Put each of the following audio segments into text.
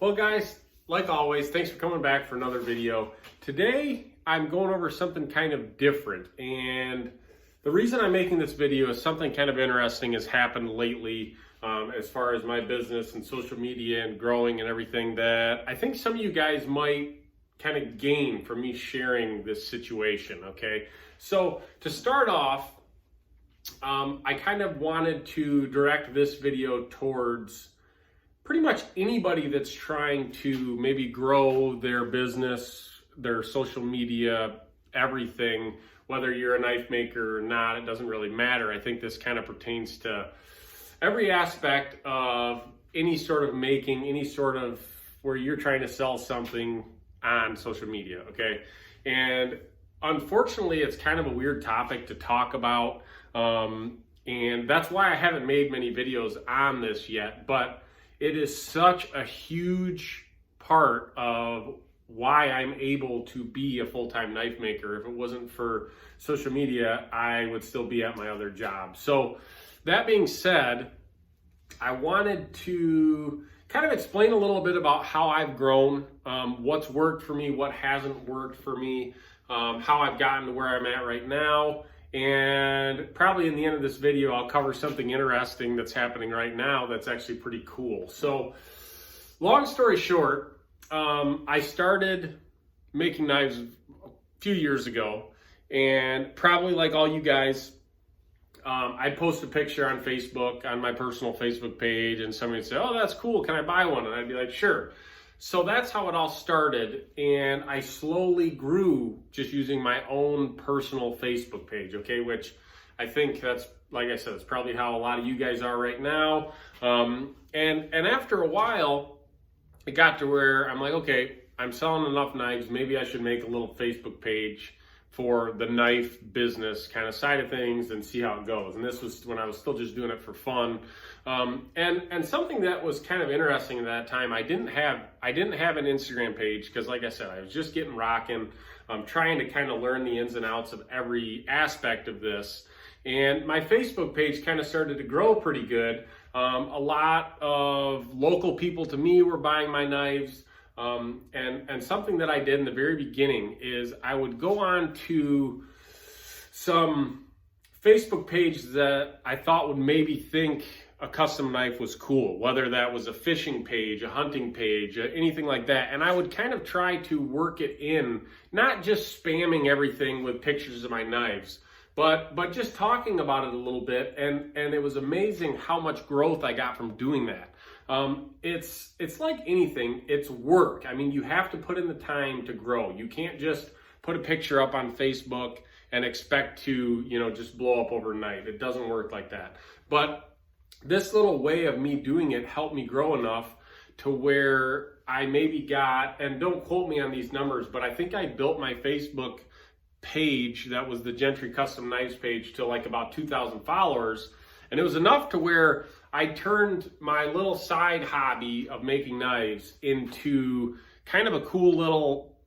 Well guys, like always, thanks for coming back for another video. Today, I'm going over something kind of different, and the reason I'm making this video is something kind of interesting has happened lately as far as my business and social media and growing and everything that I think some of you guys might kind of gain from me sharing this situation, okay? So to start off, I kind of wanted to direct this video towards pretty much anybody that's trying to maybe grow their business, their social media, everything, whether you're a knife maker or not, it doesn't really matter. I think this kind of pertains to every aspect of any sort of making, any sort of where you're trying to sell something on social media, okay? And unfortunately, it's kind of a weird topic to talk about, and that's why I haven't made many videos on this yet, but it is such a huge part of why I'm able to be a full-time knife maker. If it wasn't for social media, I would still be at my other job. So that being said, I wanted to kind of explain a little bit about how I've grown, what's worked for me, what hasn't worked for me, how I've gotten to where I'm at right now. And probably in the end of this video, I'll cover something interesting that's happening right now that's actually pretty cool. So long story short, I started making knives a few years ago, and probably like all you guys, I'd post a picture on Facebook, on my personal Facebook page, and somebody would say, "Oh, that's cool, can I buy one?" And I'd be like, "Sure." So that's how it all started, and I slowly grew just using my own personal Facebook page, okay, which I think that's, like I said, it's probably how a lot of you guys are right now. And after a while, it got to where I'm like, okay, I'm selling enough knives, maybe I should make a little Facebook page for the knife business kind of side of things and see how it goes. And this was when I was still just doing it for fun. And something that was kind of interesting at that time, I didn't have an Instagram page because, like I said, I was just getting rocking, trying to kind of learn the ins and outs of every aspect of this. And my Facebook page kind of started to grow pretty good. A lot of local people to me were buying my knives. And something that I did in the very beginning is I would go on to some Facebook page that I thought would maybe think a custom knife was cool, whether that was a fishing page, a hunting page, anything like that. And I would kind of try to work it in, not just spamming everything with pictures of my knives, but just talking about it a little bit. And it was amazing how much growth I got from doing that. It's like anything, it's work. I mean, you have to put in the time to grow. You can't just put a picture up on Facebook and expect to, just blow up overnight. It doesn't work like that. But this little way of me doing it helped me grow enough to where I maybe got, and don't quote me on these numbers, but I think I built my Facebook page, that was the Gentry Custom Knives page, to like about 2,000 followers. And it was enough to where I turned my little side hobby of making knives into kind of a cool little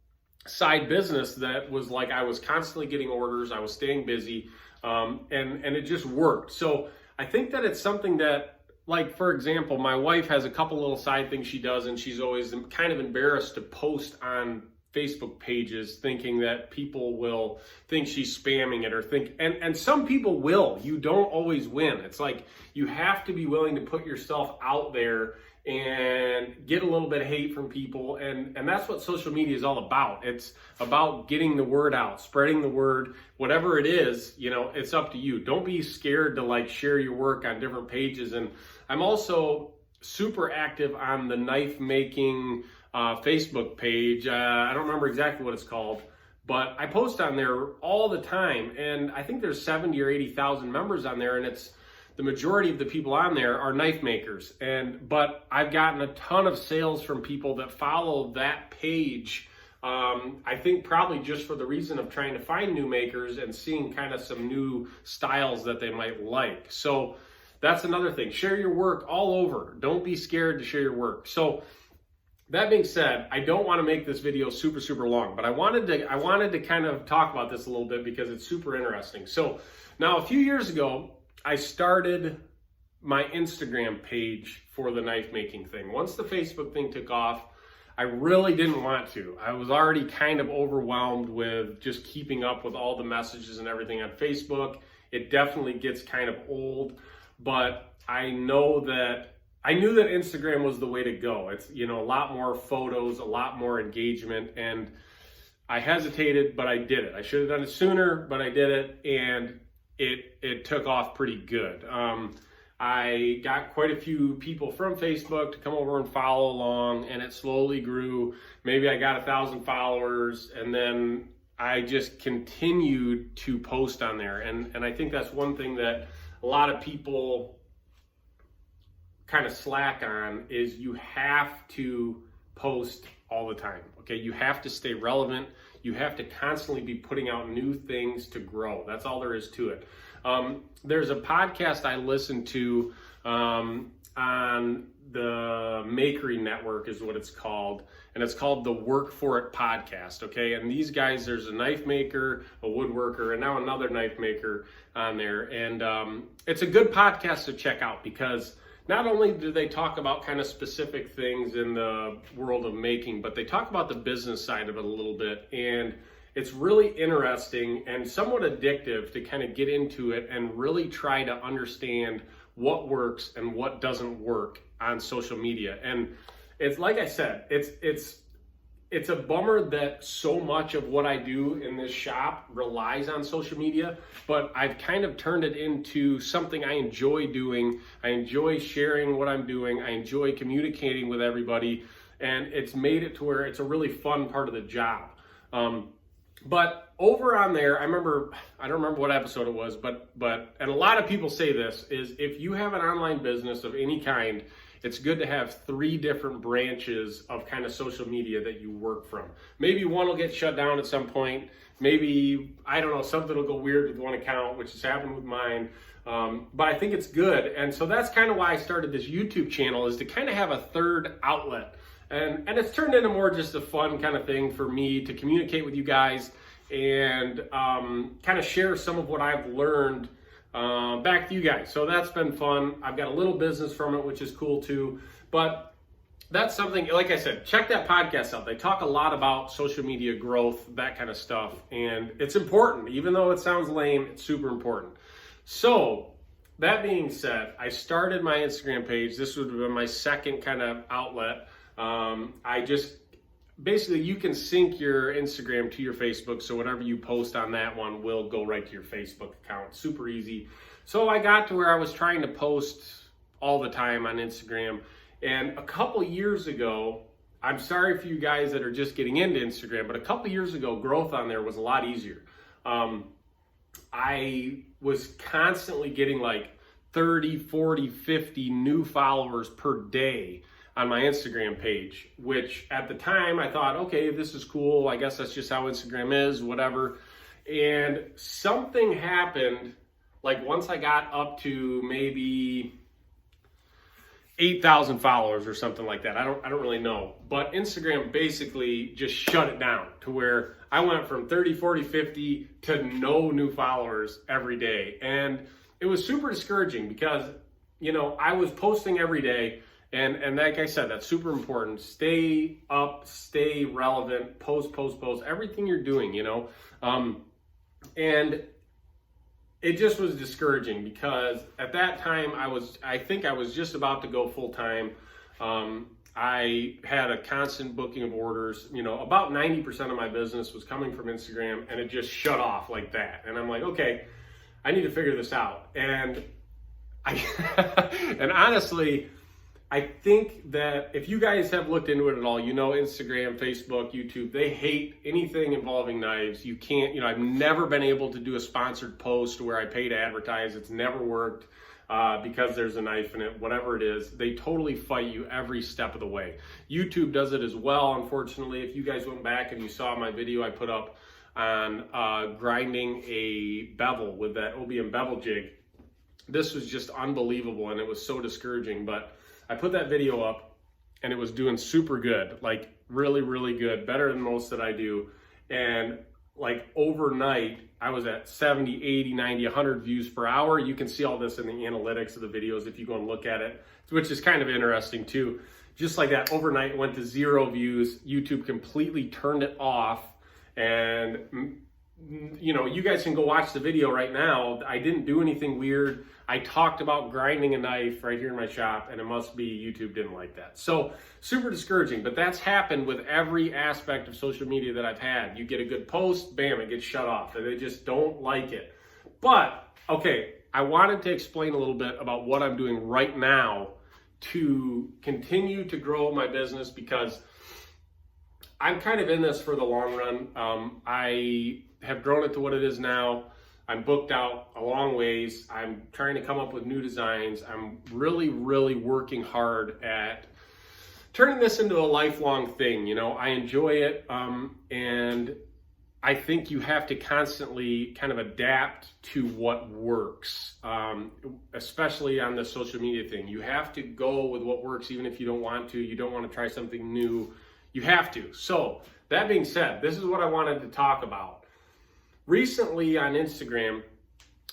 side business that was like, I was constantly getting orders, I was staying busy, and it just worked. So I think that it's something that, like, for example, my wife has a couple little side things she does, and she's always kind of embarrassed to post on Facebook pages thinking that people will think she's spamming it or think, and some people will. You don't always win. It's like you have to be willing to put yourself out there and get a little bit of hate from people, and that's what social media is all about. It's about getting the word out, spreading the word, whatever it is, it's up to you. Don't be scared to like share your work on different pages. And I'm also super active on the knife making Facebook page. I don't remember exactly what it's called, but I post on there all the time, and I think there's 70 or 80,000 members on there, and it's the majority of the people on there are knife makers. But I've gotten a ton of sales from people that follow that page. I think probably just for the reason of trying to find new makers and seeing kind of some new styles that they might like. So that's another thing. Share your work all over. Don't be scared to share your work. So that being said, I don't want to make this video super, super long, but I wanted to kind of talk about this a little bit because it's super interesting. So now a few years ago, I started my Instagram page for the knife making thing. Once the Facebook thing took off, I really didn't want to. I was already kind of overwhelmed with just keeping up with all the messages and everything on Facebook. It definitely gets kind of old, but I knew that Instagram was the way to go. It's, a lot more photos, a lot more engagement, and I hesitated, but I did it. I should have done it sooner, but I did it, and it took off pretty good. I got quite a few people from Facebook to come over and follow along, and it slowly grew. Maybe I got 1,000 followers, and then I just continued to post on there. And I think that's one thing that a lot of people kind of slack on is you have to post all the time. Okay, you have to stay relevant. You have to constantly be putting out new things to grow. That's all there is to it. There's a podcast I listen to on the Makery Network is what it's called, and it's called the Work For It podcast. Okay, and these guys, there's a knife maker, a woodworker, and now another knife maker on there, and it's a good podcast to check out because not only do they talk about kind of specific things in the world of making, but they talk about the business side of it a little bit, and it's really interesting and somewhat addictive to kind of get into it and really try to understand what works and what doesn't work on social media. And it's like I said, it's a bummer that so much of what I do in this shop relies on social media, but I've kind of turned it into something I enjoy doing. I enjoy sharing what I'm doing. I enjoy communicating with everybody, and it's made it to where it's a really fun part of the job. But over on there, I don't remember what episode it was, but and a lot of people say this, is if you have an online business of any kind, it's good to have 3 different branches of kind of social media that you work from. Maybe one will get shut down at some point. Maybe, I don't know, something will go weird with one account, which has happened with mine. But I think it's good. And so that's kind of why I started this YouTube channel, is to kind of have a third outlet. And it's turned into more just a fun kind of thing for me to communicate with you guys and kind of share some of what I've learned back to you guys. So that's been fun. I've got a little business from it, which is cool too. But that's something, like I said, check that podcast out. They talk a lot about social media growth, that kind of stuff. And it's important. Even though it sounds lame, it's super important. So that being said, I started my Instagram page. This would have been my second kind of outlet. Basically, you can sync your Instagram to your Facebook, so whatever you post on that one will go right to your Facebook account. Super easy. So I got to where I was trying to post all the time on Instagram, and a couple years ago, I'm sorry for you guys that are just getting into Instagram, but a couple years ago, growth on there was a lot easier. I was constantly getting like 30, 40, 50 new followers per day on my Instagram page, which at the time I thought, okay, this is cool. I guess that's just how Instagram is, whatever. And something happened, like once I got up to maybe 8,000 followers or something like that. I don't really know. But Instagram basically just shut it down to where I went from 30, 40, 50 to no new followers every day. And it was super discouraging because, I was posting every day. And like I said, that's super important. Stay up, stay relevant, post, everything you're doing, and it just was discouraging because at that time I think I was just about to go full time. I had a constant booking of orders, about 90% of my business was coming from Instagram, and it just shut off like that. And I'm like, okay, I need to figure this out. And and honestly, I think that if you guys have looked into it at all, Instagram, Facebook, YouTube, they hate anything involving knives. You can't, I've never been able to do a sponsored post where I pay to advertise. It's never worked because there's a knife in it, whatever it is. They totally fight you every step of the way. YouTube does it as well, unfortunately. If you guys went back and you saw my video I put up on grinding a bevel with that OBM bevel jig, this was just unbelievable, and it was so discouraging. But I put that video up and it was doing super good, like really, really good, better than most that I do. And like overnight, I was at 70, 80, 90, 100 views per hour. You can see all this in the analytics of the videos if you go and look at it, which is kind of interesting too. Just like that, overnight it went to 0 views. YouTube completely turned it off. And you know, you guys can go watch the video right now. I didn't do anything weird. I talked about grinding a knife right here in my shop, and it must be YouTube didn't like that. So super discouraging, but that's happened with every aspect of social media that I've had. You get a good post, bam, it gets shut off. They just don't like it. But, okay, I wanted to explain a little bit about what I'm doing right now to continue to grow my business, because I'm kind of in this for the long run. I have grown it to what it is now. I'm booked out a long ways. I'm trying to come up with new designs. I'm really, really working hard at turning this into a lifelong thing. You know, I enjoy it, and I think you have to constantly kind of adapt to what works, especially on the social media thing. You have to go with what works, even if you don't want to. You don't want to try something new. You have to. So that being said, this is what I wanted to talk about. Recently on Instagram,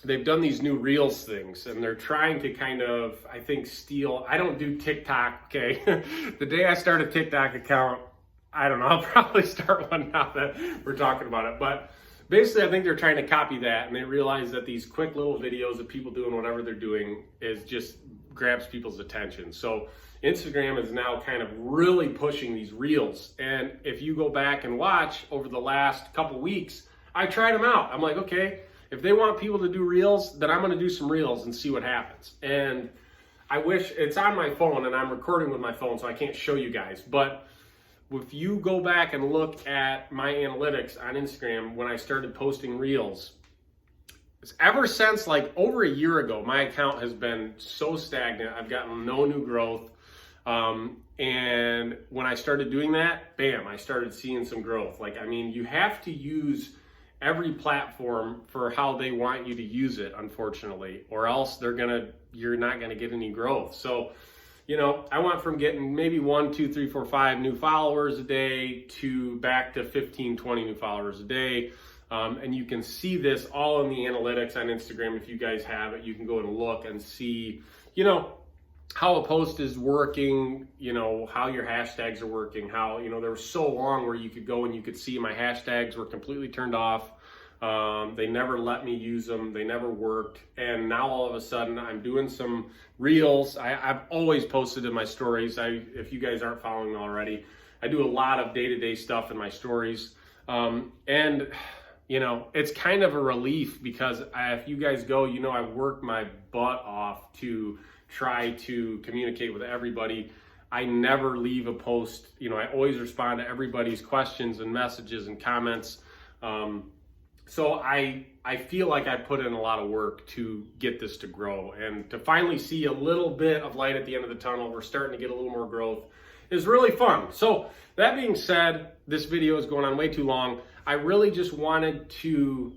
they've done these new Reels things, and they're trying to kind of, I think, steal. I don't do TikTok, okay? The day I start a TikTok account, I don't know, I'll probably start one now that we're talking about it. But basically, I think they're trying to copy that, and they realize that these quick little videos of people doing whatever they're doing is just grabs people's attention. So Instagram is now kind of really pushing these Reels. And if you go back and watch over the last couple weeks, I tried them out. I'm like, okay, if they want people to do Reels, then I'm going to do some Reels and see what happens. And I wish it's on my phone, and I'm recording with my phone, so I can't show you guys. But if you go back and look at my analytics on Instagram when I started posting Reels, ever since like over a year ago, my account has been so stagnant. I've gotten no new growth. And when I started doing that, bam, I started seeing some growth. Like, I mean, you have to use every platform for how they want you to use it, unfortunately, or else you're not gonna get any growth. So, you know, I went from getting maybe 1, 2, 3, 4, 5 new followers a day to back to 15, 20 new followers a day. And you can see this all in the analytics on Instagram. If you guys have it, you can go and look and see, you know, how a post is working, you know, how your hashtags are working, how, you know, there was so long where you could go and you could see my hashtags were completely turned off. They never let me use them. They never worked. And now all of a sudden I'm doing some Reels. I've always posted in my stories. If you guys aren't following already, I do a lot of day-to-day stuff in my stories. And you know, it's kind of a relief, because if you guys go, you know, I worked my butt off to try to communicate with everybody. I never leave a post. You know, I always respond to everybody's questions and messages and comments. So I feel like I put in a lot of work to get this to grow, and to finally see a little bit of light at the end of the tunnel. We're starting to get a little more growth. Is really fun. So that being said, this video is going on way too long. I really just wanted to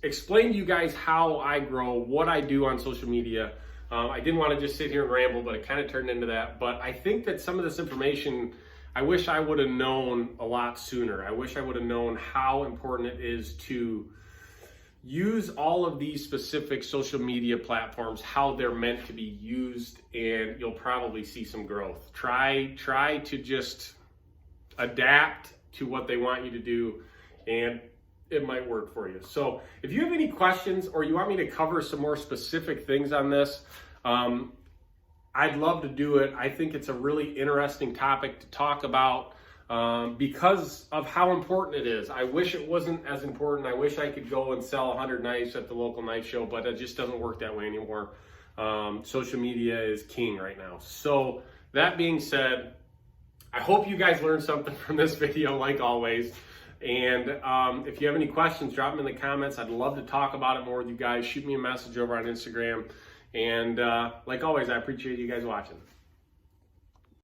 explain to you guys how I grow, what I do on social media. I didn't want to just sit here and ramble, but it kind of turned into that. But I think that some of this information, I wish I would have known a lot sooner. I wish I would have known how important it is to use all of these specific social media platforms, how they're meant to be used, and you'll probably see some growth. Try to just adapt to what they want you to do, and it might work for you. So if you have any questions, or you want me to cover some more specific things on this, I'd love to do it. I think it's a really interesting topic to talk about, because of how important it is. I wish it wasn't as important. I wish I could go and sell 100 knives at the local knife show, but it just doesn't work that way anymore. Social media is king right now. So that being said, I hope you guys learned something from this video, like always. And if you have any questions, drop them in the comments. I'd love to talk about it more with you guys. Shoot me a message over on Instagram. And like always, I appreciate you guys watching.